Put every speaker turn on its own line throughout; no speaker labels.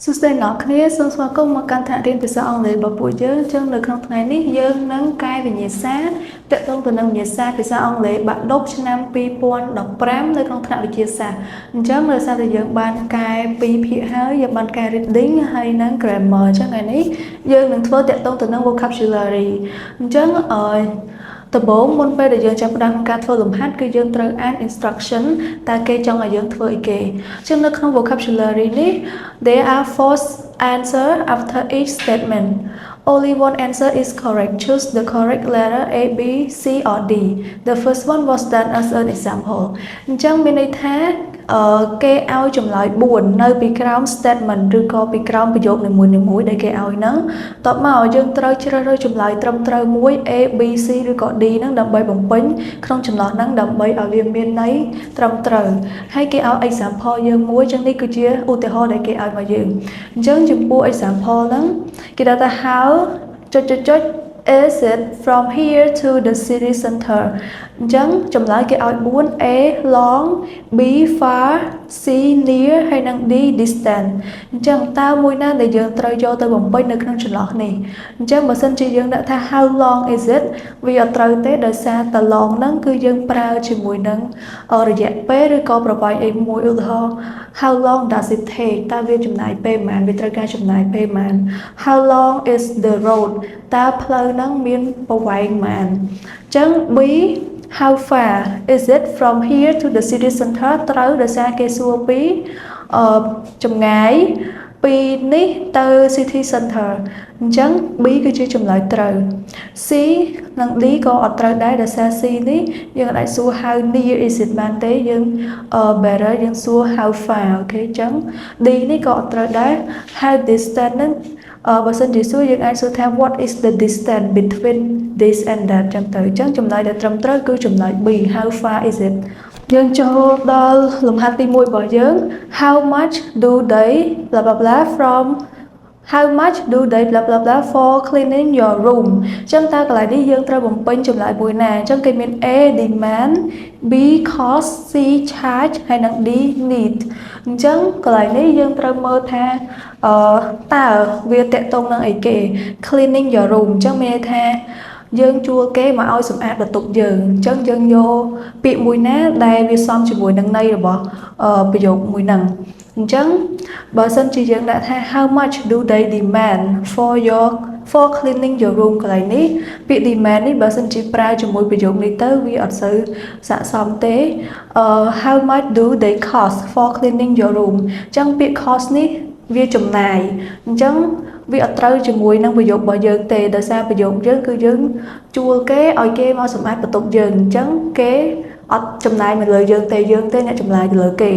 សួស្តីអ្នកគ្នាសូមស្វាគមន៍មកកាន់ថ្នាក់រៀនភាសាអង់គ្លេសរបស់ពួកយើងអញ្ចឹងនៅក្នុងថ្ងៃនេះយើងនឹងកែវិញ្ញាសាទាក់ទងទៅនឹងវិញ្ញាសាភាសាអង់គ្លេសបាក់ឌុបឆ្នាំ2015នៅក្នុងថ្នាក់វិទ្យាសាស្ត្រអញ្ចឹងដោយសារតែយើងបានកែ2ភាគហើយយើងបានកែ reading ហើយនិង grammar អញ្ចឹងថ្ងៃនេះយើងនឹងធ្វើទាក់ទងទៅនឹង vocabulary អញ្ចឹងដំបូងមុនពេលដែលយើងចាប់ផ្ដើមការធ្វើលំហាត់គឺយើងត្រូវអាន instruction តើគេចង់ឲ្យយើងធ្វើអីគេអញ្ចឹងនៅក្នុង vocabulary នេះ there are four answers after each statement only one answer is correct choose the correct letter A B C or D the first one was done as an example អញ្ចឹងមានន័យថាគេឲ្យចម្លើយ4នៅពីក្រោម statement ឬក៏ពីក្រោមប្រយោគនីមួយៗដែលគេឲ្យហ្នឹងតបមកយើងត្រូវជ្រើសរើសចម្លើយត្រឹមត្រូវមួយ A B C ឬក៏ D ហ្នឹងដើម្បីបំពេញក្នុងចំណោះហ្នឹងដើម្បីឲ្យវាមានន័យត្រឹមត្រូវហើយគេឲ្យ example យើងមួយចឹងនេះគឺជាឧទាហរណ៍ដែលគេឲ្យមកយើងអញ្ចឹងចំពោះ example ហ្នឹងគេថា how is it from here to the city center អញ្ចឹងចម្លើយគេឲ្យ4 A long B far C near ហើយនិង D distant អញ្ចឹងតើមួយណាដែលយើងត្រូវយកទៅបំពេញនៅក្នុងចន្លោះនេះអញ្ចឹងបើសិនជាយើងដាក់ថា how long is it វាអត់ត្រូវទេដោយសារតែ long ហ្នឹងគឺយើងប្រើជាមួយនឹងរយៈពេលឬក៏ប្រវែងអីមួយឧទាហរណ៍ how long does it take តើវាចំណាយពេលប៉ុន្មានវាត្រូវការចំណាយពេលប៉ុន្មាន how long is the road តើផ្លូវហ្នឹងមានប្រវែងប៉ុន្មានអញ្ចឹង B how far is it from here to the city center ត្រូវដោយសារគេសួរពីចម្ងាយពីនេះទៅ city center អញ្ចឹង B គឺជាចម្លើយត្រូវ C និង D ក៏អត់ត្រូវដែរដោយសារ C នេះយើងអាចសួរ how near is it បានទេយើង better យើងសួរ how far អូខេអញ្ចឹង D នេះក៏អត់ត្រូវដែរ how distant ហ្នឹងបើសិនជាសួរយើងអាចសួរថា what is the distance between this and that ចឹងទៅអញ្ចឹងចម្លើយដែលត្រឹមត្រូវគឺចម្លើយ B how far is it យើងចូលដល់លំហាត់ទី1របស់យើង how much do they blah blah blah from how much do they blah blah blah for cleaning your room អញ្ចឹងតើកន្លែងនេះយើងត្រូវបំពេញចម្លើយមួយណាអញ្ចឹងគេមាន A demand B cost C charge ហើយនិង D need អញ្ចឹងកន្លែងនេះយើងត្រូវមើលថាតើវាតកតងនឹងអីគេ cleaning your room អញ្ចឹងមានន័យថាយើងជួលគេមកឲ្យសម្អាតបន្ទប់យើងអញ្ចឹងយើងយកពាក្យមួយណាដែលវាសមជាមួយនឹងន័យរបស់ប្រយោគមួយហ្នឹងអញ្ចឹងបើសិនជាយើងដាក់ថា how much do they demand for cleaning your room កន្លែងនេះពាក្យ demand នេះបើសិនជាប្រើជាមួយប្រយោគនេះទៅវាអត់សូវស័ក្តិសមទេ how much do they cost for cleaning your room អញ្ចឹងពាក្យ cost នេះវាចំណាយអញ្ចឹងវាអត់ត្រូវជាមួយនឹងប្រយោគរបស់យើងទេដោយសារប្រយោគយើងគឺយើងជួលគេឲ្យគេមកសម្អាតបន្ទប់យើងអញ្ចឹងគេអត់ចំណាយមកលើយើងទេអ្នកចំណាយទៅលើគេ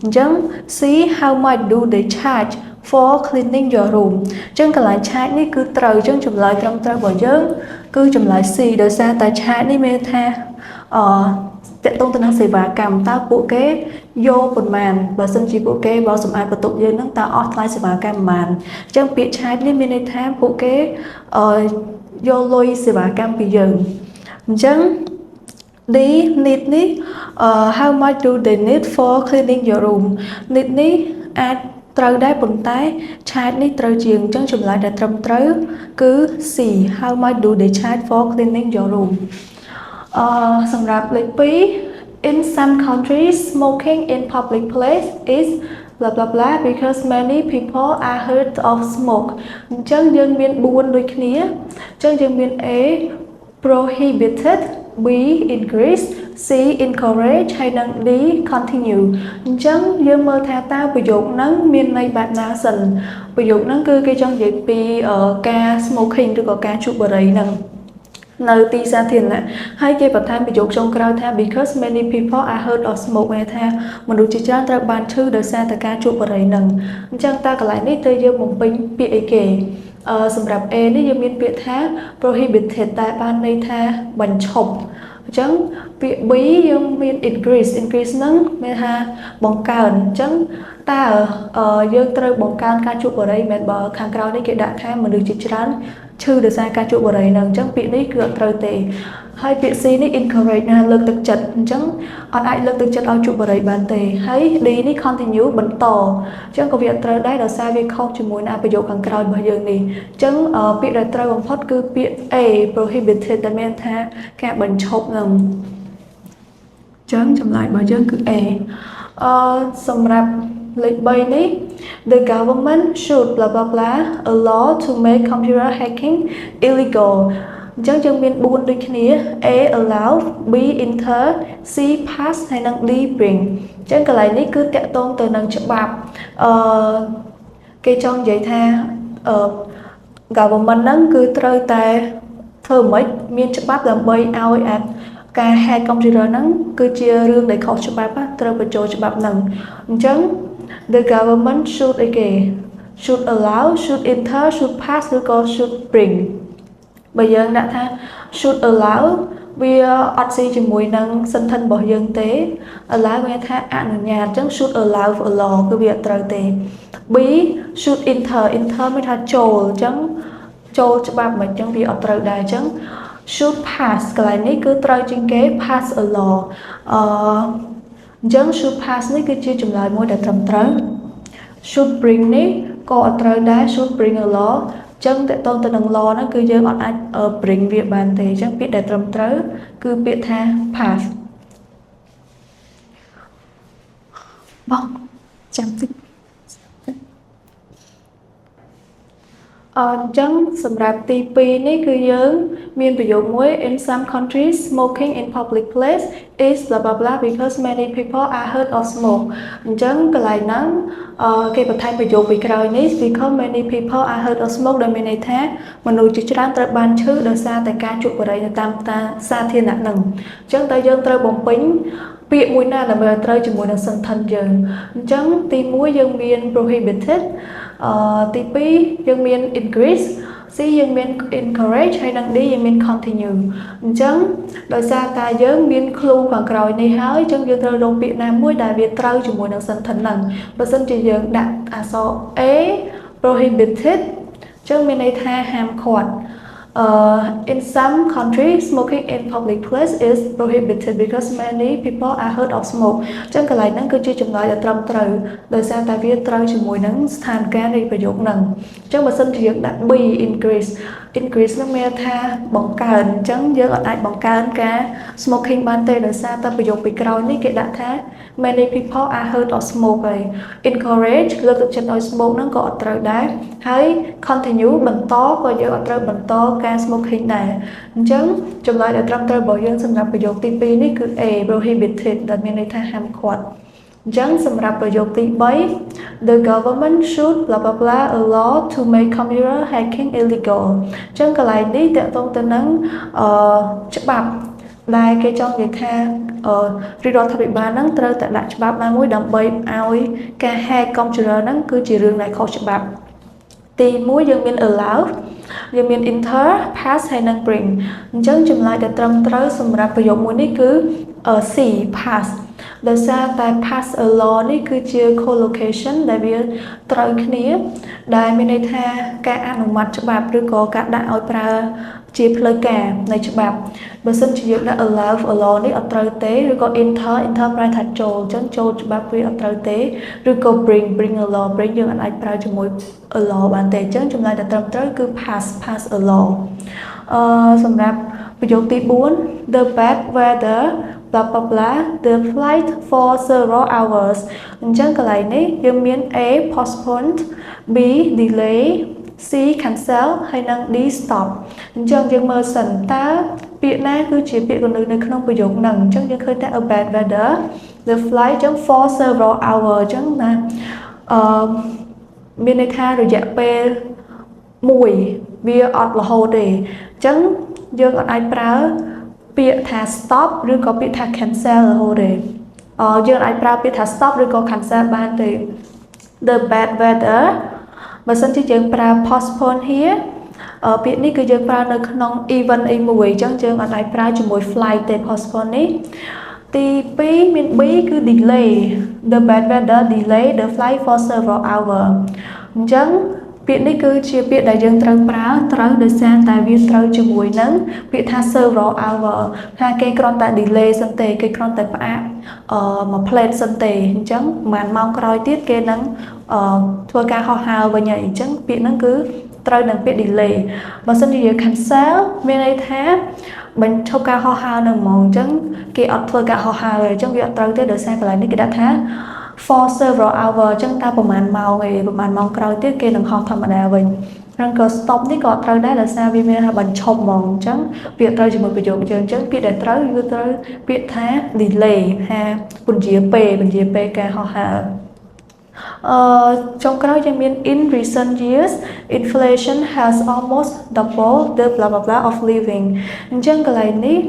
អញ្ចឹង see how much do they charge for cleaning your room អញ្ចឹងកន្លែង charge នេះគឺត្រូវអញ្ចឹងចម្លើយត្រឹមត្រូវរបស់យើងគឺចម្លើយ C ដោយសារតែ charge នេះមានថាតកតងទៅនឹងសេវាកម្មតើពួកគេយកប៉ុន្មានបើសិនជាពួកគេមកសម្អាតបន្ទប់យើងហ្នឹងតើអស់ថ្លៃសេវាកម្មប៉ុន្មានអញ្ចឹងពាក្យ charge នេះមានន័យថាពួកគេយកលុយសេវាកម្មពីយើងអញ្ចឹង D need នេះ how much do they need for cleaning your room need នេះអាចត្រូវដែរប៉ុន្តែ charge នេះត្រូវជាងអញ្ចឹងចម្លើយដែលត្រឹមត្រូវគឺ C how much do they charge for cleaning your room សម្រាប់លេខ2 in some countries smoking in public place is blah blah blah because many people are hurt of smoke អញ្ចឹងយើងមាន4ដូចគ្នាអញ្ចឹងយើងមាន A prohibited B increase C encourage ហើយនិង D continue អញ្ចឹងយើងមើលថាតើប្រយោគហ្នឹងមានន័យបែបណាសិនប្រយោគហ្នឹងគឺគេចង់និយាយពីការ smoking ឬក៏ការជក់បារីហ្នឹងនៅទីសាធារណៈហើយគេបន្ថែមប្រយោគចុងក្រោយថា because many people are hurt of smoke មានថាមនុស្សជាច្រើនត្រូវបានឈឺដោយសារតែការជក់បារីហ្នឹងអញ្ចឹងតើកន្លែងនេះត្រូវយើងបំពេញពាក្យអីគេសម្រាប់ A នេះយើងមានពាក្យថា prohibited តែបានន័យថាបញ្ឈប់អញ្ចឹងពាក្យ B យើងមាន increase ហ្នឹងមានថាបង្កើនអញ្ចឹងតើយើងត្រូវបង្កើនការជក់បារីមែនបើខាងក្រៅនេះគេដាក់ថាមនុស្សជាច្រើន ឈឺដោយសារការជក់បារីហ្នឹងអញ្ចឹងពាក្យនេះគឺអត់ត្រូវទេហើយពាក្យ C នេះ encourage ណាលើកទឹកចិត្តអញ្ចឹងអត់អាចលើកទឹកចិត្តឲ្យជក់បារីបានទេហើយ D នេះ continue បន្តអញ្ចឹងក៏វាអត់ត្រូវដែរដោយសារវាខុសជាមួយនឹងប្រយោគខាងក្រោយរបស់យើងនេះអញ្ចឹងពាក្យដែលត្រូវបំផុតគឺពាក្យ A prohibited ដែលមានថាការបញ្ឈប់ហ្នឹងអញ្ចឹងចម្លើយរបស់យើងគឺ A សម្រាប់លេខ3នេះ The government should blah blah blah a law to make computer hacking illegal អញ្ចឹងយើងមាន4ដូចគ្នា A allow B enter C pass ហើយនិង D bring អញ្ចឹងកន្លែងនេះគឺតាក់ទងទៅនឹងច្បាប់គេចង់និយាយថា government ហ្នឹងគឺត្រូវតែធ្វើម៉េចមានច្បាប់ដើម្បីឲ្យការ hack computer ហ្នឹងគឺជារឿងដែលខុសច្បាប់ត្រូវបញ្ចូលច្បាប់ហ្នឹងអញ្ចឹង the government should again should allow should enter should pass ឬក៏ should bring បើយើងដាក់ថា should allow វាអត់ស៊ីជាមួយនឹង sentence របស់យើងទេ allow វាថាអនុញ្ញាតអញ្ចឹង should allow for law គឺវាអត់ត្រូវទេ B should enter មានថាចូលអញ្ចឹងចូលច្បាប់មិនអញ្ចឹងវាអត់ត្រូវដែរអញ្ចឹង should pass កន្លែងនេះគឺត្រូវជាងគេ pass a law អញ្ចឹង should pass នេះគឺជាចម្លើយមួយដែលត្រឹមត្រូវ should bring នេះក៏អត់ត្រូវដែរ should bring a law អញ្ចឹងតើតើទៅនឹង law ហ្នឹងគឺយើងអត់អាច bring វាបានទេអញ្ចឹងពាក្យដែលត្រឹមត្រូវគឺពាក្យថា pass បងចាំតិចអញ្ចឹងសម្រាប់ទី2នេះគឺយើងមានប្រយោគមួយ in some countries smoking in public place is blah blah blah because many people are hurt of smoke អញ្ចឹងកន្លែងហ្នឹងគេបន្ថែមប្រយោគពីក្រោយនេះ because many people are hurt of smoke ដែលមានន័យថាមនុស្សជាច្រើនត្រូវបានឈឺដោយសារតែការជក់បារីនៅតាមសាធារណៈហ្នឹងអញ្ចឹងតើយើងត្រូវបំពេញពាក្យមួយណាដើម្បីឲ្យត្រូវជាមួយនឹង sentence យើងអញ្ចឹងទី1យើងមាន prohibited ទី2យើងមាន increase C យើងមាន encourage ហើយនិង D យើងមាន continue អញ្ចឹងដោយសារតែយើងមាន clue ខាងក្រោយនេះហើយអញ្ចឹងយើងត្រូវរកពាក្យណាមួយដែលវាត្រូវជាមួយនឹង sentence ហ្នឹងបើសិនជាយើងដាក់អក្សរ A prohibited អញ្ចឹងមានន័យថាហាមឃាត់in some countries smoking in public place is prohibited because many people are hurt of smoke អញ្ចឹងកន្លែងហ្នឹងគឺជាចម្លើយដែលត្រឹមត្រូវដោយសារតែវាត្រូវជាមួយនឹងស្ថានភាពនៃប្រយោគហ្នឹងអញ្ចឹងបើសិនជាយើងដាក់ B increase ហ្នឹងមានថាបង្កើនអញ្ចឹងយើងអាចបង្កើនការ smoking បានទេដោយសារតែប្រយោគពីក្រោយនេះគេដាក់ថា many people are hurt of smoke ហើយ encourage លើកទឹកចិត្តឲ្យ smoke ហ្នឹងក៏អត់ត្រូវដែរហើយ continue បន្តក៏យើងអត់ត្រូវបន្តការ smoking ដែរអញ្ចឹងចម្លើយដែលត្រឹមត្រូវរបស់យើងសម្រាប់ប្រយោគទី2នេះគឺ A prohibited ដែលមានន័យថាហាមឃាត់អញ្ចឹងសម្រាប់ប្រយោគទី3 the government should blah blah blah a law to make computer hacking illegal អញ្ចឹងកន្លែងនេះតកតងទៅនឹងច្បាប់ដែលគេចង់និយាយថារាជរដ្ឋាភិបាលហ្នឹងត្រូវតែដាក់ច្បាប់ណាមួយដើម្បីឲ្យការ hack computer ហ្នឹងគឺជារឿងដែលខុសច្បាប់ទី1យើងមាន allow យើងមាន enter pass ហើយនិង bring អញ្ចឹងចម្លើយដែលត្រឹមត្រូវសម្រាប់ប្រយោគមួយនេះគឺ C pass ដោយសារតែ pass a law នេះគឺជា collocation ដែលវាត្រូវគ្នាដែលមានន័យថាការអនុម័តច្បាប់ឬក៏ការដាក់ឲ្យប្រើជាផ្លូវការនៃច្បាប់បើសិនជាយើងដាក់ allow a law នេះអត់ត្រូវទេឬក៏ enter ប្រែថាចូលអញ្ចឹងចូលច្បាប់វាអត់ត្រូវទេឬក៏ bring a law bring យើងអាចប្រើជាមួយ a law បានទេអញ្ចឹងចម្លើយដែលត្រឹមត្រូវគឺ pass a law សម្រាប់ប្រយោគទី4 the bad weather blah blah blah the flight for several hours អញ្ចឹងកន្លែងនេះយើងមាន A postponed B delay C cancel ហើយនិង D stop អញ្ចឹងយើងមើលសិនតើពាក្យណាគឺជាពាក្យគន្លឹះនៅក្នុងប្រយោគហ្នឹងអញ្ចឹងយើងឃើញថា a bad weather the flight អញ្ចឹង for several hours អញ្ចឹងណាមានន័យថារយៈពេលមួយវាអត់រហូតទេអញ្ចឹងយើងអាចប្រើពាក្យថា stop ឬក៏ពាក្យថា cancel រហូតទេយើងអាចប្រើពាក្យថា stop ឬក៏ cancel បានទេ the bad weather បើសិនជាយើងប្រើ postpone here ពាក្យនេះគឺយើងប្រើនៅក្នុង event អីមួយអញ្ចឹងយើងអាចប្រើជាមួយ flight ទេ postpone នេះទី2មាន B គឺ delay the bad weather delay the flight for several hours អញ្ចឹង ពាក្យនេះគឺជាពាក្យដែលយើងត្រូវប្រើត្រូវដោយសារតែវាត្រូវជាមួយនឹងពាក្យថា several hour ថាគេគ្រាន់តែ delay សិនទេគេគ្រាន់តែផ្អាកមួយ plate សិនទេអញ្ចឹងប្រហែលម៉ោងក្រោយទៀតគេនឹងធ្វើការហោះហើរវិញហើយអញ្ចឹងពាក្យហ្នឹងគឺត្រូវនឹងពាក្យ delay បើសិនជាយើង cancel មានន័យថាបញ្ឈប់ការហោះហើរនៅហ្មងអញ្ចឹងគេអត់ធ្វើការហោះហើរទេអញ្ចឹងវាអត់ត្រូវទេដោយសារកន្លែងនេះគេដាក់ថា for several hour អញ្ចឹងតើប្រហែលម៉ោងឯងប្រហែលម៉ោងក្រោយទៀតគេនឹងហោះធម្មតាវិញហ្នឹងក៏ stop នេះក៏ត្រូវដែរដោយសារវាមានថាបញ្ឈប់ហ្មងអញ្ចឹងវាត្រូវជាមួយប្រយោគយើងអញ្ចឹងពាក្យដែលត្រូវគឺត្រូវពាក្យថា delay ថាពន្យាពេលការហោះហើរចុងក្រោយយើងមាន in recent years inflation has almost doubled the blah blah blah of living អញ្ចឹងកន្លែងនេះ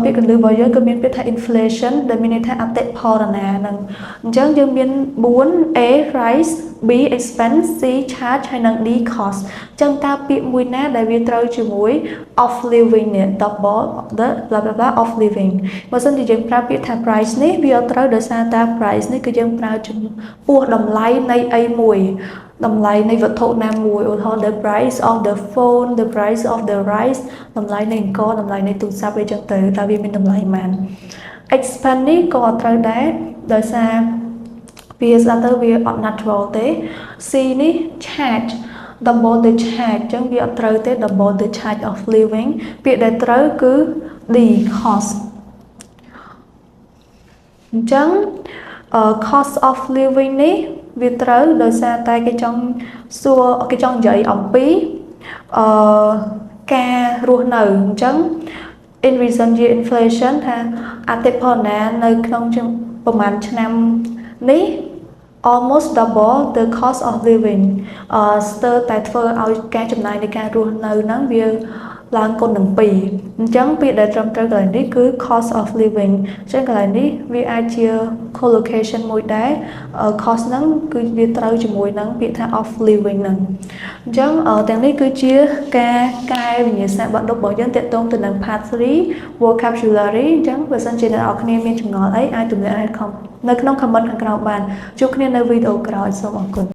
ពាក្យកន្លឹះរបស់យើងគឺមានពាក្យថា inflation ដែលមានន័យថាអតិផរណាហ្នឹងអញ្ចឹងយើងមាន4 A rise B expense C charge ហើយនិង D cost អញ្ចឹងតើពាក្យមួយណាដែលវាត្រូវជាមួយ of living នេះ double the blah blah blah of living បើសិនជាយើងប្រើពាក្យថា price នេះវាអត់ត្រូវដោយសារតែ price នេះគឺយើងប្រើចំពោះតម្លៃនៃអីមួយតម្លៃនៃវត្ថុណាមួយឧទាហរណ៍ the price of the phone the price of the rice តម្លៃនៃអង្គរតម្លៃនៃទូរស័ព្ទអីចឹងទៅតើវាមានតម្លៃប៉ុន្មាន expense នេះក៏អត់ត្រូវដែរដោយសារវាស្ដាប់ទៅវាអត់ natural ទេ C នេះ charge double the charge អញ្ចឹងវាអត់ត្រូវទេ double the charge of living ពាក្យដែលត្រូវគឺ D cost អញ្ចឹងcost of living នេះវាត្រូវដោយសារតែគេចង់និយាយអំពីការរស់នៅអញ្ចឹង in recent year inflation ថាអតិផរណានៅក្នុងប្រហែលឆ្នាំនេះ almost double the cost of living ស្ទើរតែធ្វើឲ្យការចំណាយនៃការរស់នៅហ្នឹងវាឡើងគុណនឹង2អញ្ចឹងពាក្យដែលត្រឹមត្រូវកន្លែងនេះគឺ cost of living អញ្ចឹងកន្លែងនេះវាអាចជា collocation មួយដែរ cost ហ្នឹងគឺវាត្រូវជាមួយនឹងពាក្យថា of living ហ្នឹងអញ្ចឹងទាំងនេះគឺជាការកែវិញ្ញាសាបដិរបស់យើងទាក់ទងទៅនឹង part 3 vocabulary អញ្ចឹងបើសិនជាអ្នកនរគ្នាមានចម្ងល់អីអាចទម្លាក់នៅក្នុង comment ខាងក្រោមបានជួបគ្នានៅវីដេអូក្រោយសូមអរគុណ